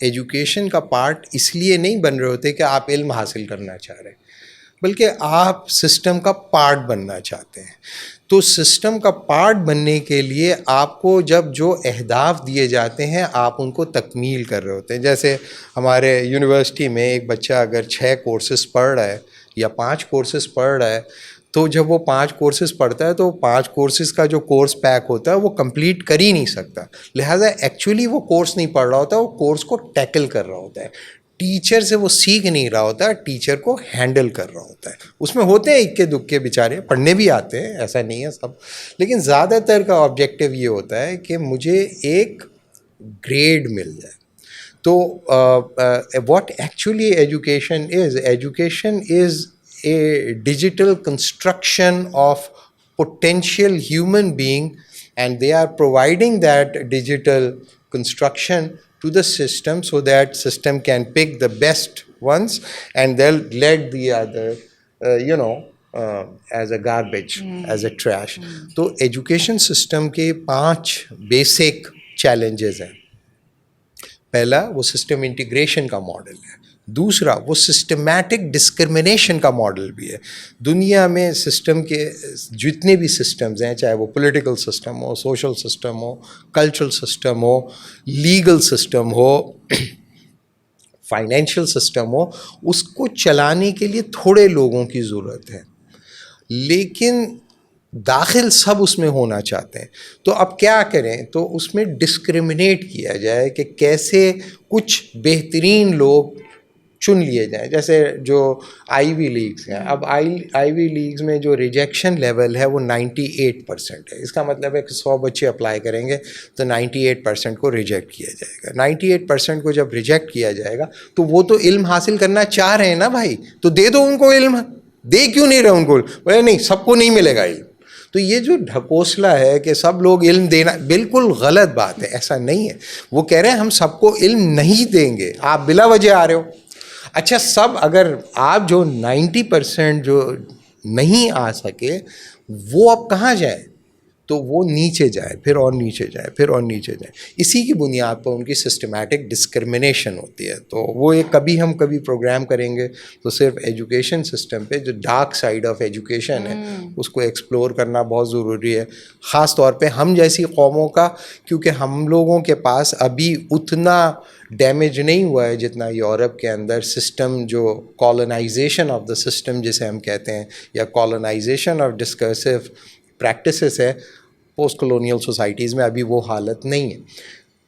Education کا part اس لیے نہیں بن رہے ہوتے کہ آپ علم حاصل کرنا چاہ رہے ہیں، بلکہ آپ سسٹم کا پارٹ بننا چاہتے ہیں. تو سسٹم کا پارٹ بننے کے لیے آپ کو جب جو اہداف دیے جاتے ہیں آپ ان کو تکمیل کر رہے ہوتے ہیں. جیسے ہمارے یونیورسٹی میں ایک بچہ اگر 6 کورسز پڑھ رہا ہے یا 5 کورسز پڑھ رہا ہے، تو جب وہ 5 کورسز پڑھتا ہے تو 5 کورسز کا جو کورس پیک ہوتا ہے وہ کمپلیٹ کر ہی نہیں سکتا. لہٰذا ایکچولی وہ کورس نہیں پڑھ رہا ہوتا، وہ کورس کو ٹیکل کر رہا ہوتا ہے. ٹیچر سے وہ سیکھ نہیں رہا ہوتا، ٹیچر کو ہینڈل کر رہا ہوتا ہے. اس میں ہوتے ہیں اکے دکے بیچارے، پڑھنے بھی آتے ہیں، ایسا نہیں ہے سب، لیکن زیادہ تر کا آبجیکٹیو یہ ہوتا ہے کہ مجھے ایک گریڈ مل جائے. تو what actually education is a digital construction of potential human being, and they are providing that digital construction to the system so that system can pick the best ones and they'll let the other as a garbage, as a trash. تو education system کے 5 basic challenges ہیں. پہلا وہ system integration کا model ہے. دوسرا وہ systematic discrimination کا ماڈل بھی ہے. دنیا میں سسٹم کے جتنے بھی سسٹمز ہیں، چاہے وہ پولیٹیکل سسٹم ہو، سوشل سسٹم ہو، کلچرل سسٹم ہو، لیگل سسٹم ہو، فائنینشیل سسٹم ہو، اس کو چلانے کے لیے تھوڑے لوگوں کی ضرورت ہے، لیکن داخل سب اس میں ہونا چاہتے ہیں. تو اب کیا کریں؟ تو اس میں ڈسکرمنیٹ کیا جائے کہ کیسے کچھ بہترین لوگ چن لیے جائیں. جیسے جو آئی وی لیگس ہیں، اب آئی وی لیگس میں جو ریجیکشن لیول ہے وہ 98% ہے. اس کا مطلب ہے کہ 100 بچے اپلائی کریں گے تو 98% کو ریجیکٹ کیا جائے گا. 98% کو جب ریجیکٹ کیا جائے گا تو وہ تو علم حاصل کرنا چاہ رہے ہیں نا بھائی، تو دے دو ان کو علم. دے کیوں نہیں رہے ان کو؟ بولے نہیں، سب کو نہیں ملے گا علم. تو یہ جو ڈھکوسلا ہے کہ سب لوگ علم دینا، بالکل غلط بات ہے. ایسا نہیں ہے. وہ کہہ رہے ہیں ہم سب کو علم نہیں دیں گے، آپ بلا وجہ آ رہے ہو. اچھا، سب اگر آپ جو 90% جو نہیں آ سکے وہ اب کہاں جائیں؟ تو وہ نیچے جائے، پھر اور نیچے جائے، پھر اور نیچے جائے. اسی کی بنیاد پر ان کی سسٹمیٹک ڈسکرمنیشن ہوتی ہے. تو وہ ایک کبھی پروگرام کریں گے تو صرف ایجوکیشن سسٹم پہ جو ڈارک سائڈ آف ایجوکیشن ہے اس کو ایکسپلور کرنا بہت ضروری ہے، خاص طور پہ ہم جیسی قوموں کا، کیونکہ ہم لوگوں کے پاس ابھی اتنا ڈیمیج نہیں ہوا ہے جتنا یورپ کے اندر سسٹم، جو کالونائزیشن آف دا سسٹم جسے ہم کہتے ہیں، یا کالونائزیشن آف ڈسکرسو پریکٹسز ہے پوسٹ کلونیل سوسائٹیز میں، ابھی وہ حالت نہیں ہے.